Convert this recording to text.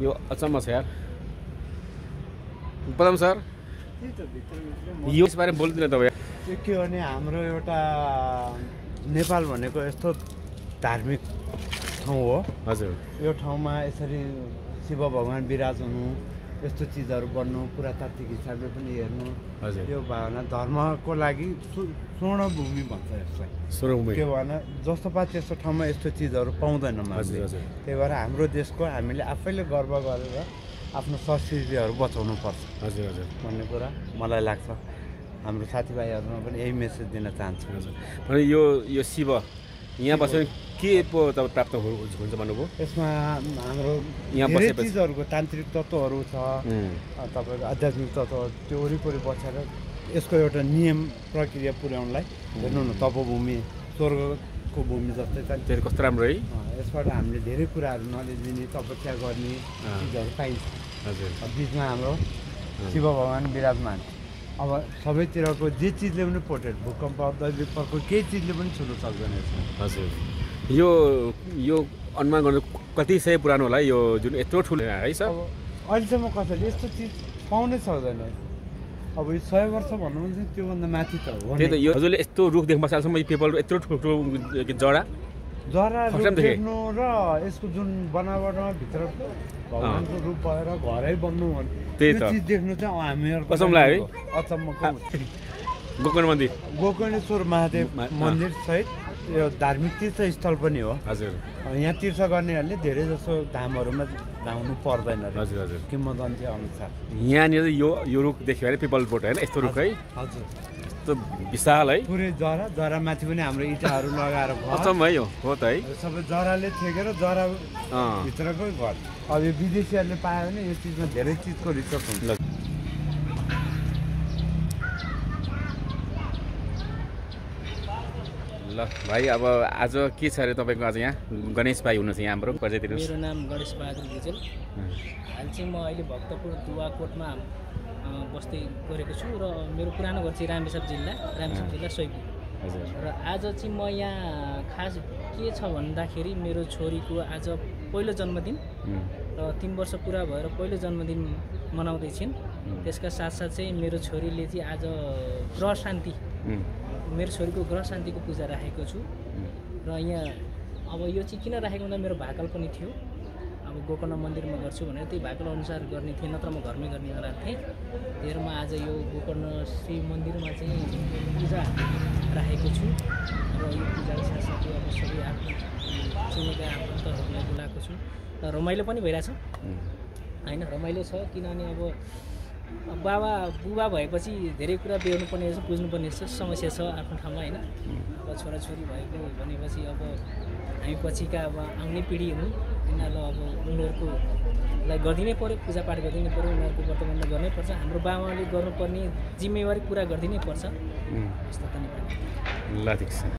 यो अचम्म छ यार। पदम सर यो यसबारे बोल्दिन तपाईँ। यो के भने हाम्रो एउटा नेपाल भनेको यस्तो धार्मिक ठाउँ हो। हजुर। यो ठाउँमा यसरी शिव भगवान् विराज हुनु, यस्तो चिजहरू बन्नु, पुरातात्विक हिसाबले पनि हेर्नु, हजुर, यो भावना धर्मको लागि स्वर्णभूमि भन्छ यसलाई। स्वर्णभूमि के भन जस्तो पाए त्यस्तो ठाउँमा यस्तो चिजहरू पाउँदैनौँ हामीले। त्यही भएर हाम्रो देशको हामीले आफैले गर्व गरेर आफ्नो संस्कृतिहरू बचाउनु पर्छ। हजुर हजुर भन्ने कुरा मलाई लाग्छ। हाम्रो साथीभाइहरूमा पनि यही मेसेज दिन चाहन्छु। हजुर। भने यो शिव यहाँ बसेर के पो तपाईँ प्राप्त हुन्छ भन्नुभयो? यसमा हाम्रो यहाँ धेरै बसेपछि चिजहरूको तान्त्रिक तत्त्वहरू छ, तपाईँको आध्यात्मिक तत्त्वहरू, त्यो वरिपरि बसेर यसको एउटा नियम प्रक्रिया पुर्याउनलाई हेर्नु न, तपोभूमि स्वर्गको भूमि जस्तै छ। फेरि कस्तो राम्रो है। यसबाट हामीले धेरै कुराहरू नलेज लिने, तपस्या गर्ने चिजहरू पाइन्छ। हजुर। बिचमा हाम्रो शिव भगवान् विराजमान। अब सबैतिरको जे चिजले पनि पोटेड, भूकम्प दैविकको केही चिजले पनि छुनु सक्दैन यसमा। हजुर। यो अनुमान गर्नु कति सय पुरानो होला यो जुन यत्रो ठुलो है सर? अब अहिलेसम्म कसैले यस्तो चिज पाउनै सक्दैन। अब यो 100 वर्ष भन्नु भने चाहिँ त्योभन्दा माथि त हो। त्यही त यो हजुरले यस्तो रुख देख्न बसालसम्म यो पेपल यत्रो ठुलो जरा देख्नु र यसको जुन बनावटमा भित्र भगवान्को रूप भएर घरै बन्नु त्यही त चिज देख्नु चाहिँ हामीहरूको कसम लाग्यो है। अचम्मको गोकर्ण मन्दिर, गोकर्णेश्वर महादेव मन्दिर सहित यो धार्मिक तीर्थस्थल पनि हो। हजुर। यहाँ तीर्थ गर्नेहरूले धेरै जसो धामहरूमा धाउनु पर्दैन। हजुर हजुर। किंवदन्ती अनुसार यहाँनिर यो रुख देख्यो भने पिपल बोट होइन, यस्तो रुख है, हजुर, यस्तो विशाल है। पुरै जरामाथि पनि हाम्रो इँटाहरू लगाएर अचम्म है यो हो त है। सबै जराले थेकेर जरा भित्रकै घर। अब यो विदेशीहरूले पायो भने यो चिजमा धेरै चिजको रिसर्च हुन्छ। ल भाइ, अब आज के छ अरे तपाईँको? आज यहाँ गणेश भाइ हुनुहुन्छ यहाँ हाम्रो, परिचय दिनुहोस्। मेरो नाम गणेश बहादुर भुजेल। हाल चाहिँ म अहिले भक्तपुर दुवाकोटमा बस्दै गरेको छु र मेरो पुरानो घर चाहिँ रामेछाप जिल्ला सैपुर। र आज चाहिँ म यहाँ खास के छ भन्दाखेरि मेरो छोरीको आज पहिलो जन्मदिन र 3 वर्ष पुरा भएर पहिलो जन्मदिन मनाउँदैछिन्। त्यसका साथसाथ चाहिँ मेरो छोरीले चाहिँ आज ग्रह शान्ति, मेरो छोरीको ग्रह शान्तिको पूजा राखेको छु। र यहाँ अब यो चाहिँ किन राखेको भन्दा मेरो भाकल पनि थियो। अब गोकर्ण मन्दिरमा गर्छु भनेर त्यही भाकल अनुसार गर्ने थिएँ, नत्र म घरमै गर्नेवाला थिएँ। त्यही म आज यो गोकर्ण श्री मन्दिरमा चाहिँ पूजा राखेको छु। र यो पूजाको साथसाथै अब सबै आफ्नो चिनेका आफन्तहरूलाई बोलाएको छु र रमाइलो पनि भइरहेछ होइन। रमाइलो छ किनभने अब बुबा भएपछि धेरै कुरा बेहोर्नु पर्ने रहेछ, बुझ्नुपर्ने रहेछ, समस्या छ आफ्नो ठाउँमा होइन। अब छोराछोरी भएको भनेपछि अब हामी पछिका अब आउने पिँढी हुन्, यिनीहरूलाई अब उनीहरूकोलाई गरिदिनै पऱ्यो, पूजापाठ गरिदिनै पऱ्यो, उनीहरूको वर्तमानमा गर्नै पर्छ। हाम्रो बाबाले गर्नुपर्ने जिम्मेवारी पुरा गरिदिनै पर्छ। यस्तो पनि ल ठिक छ।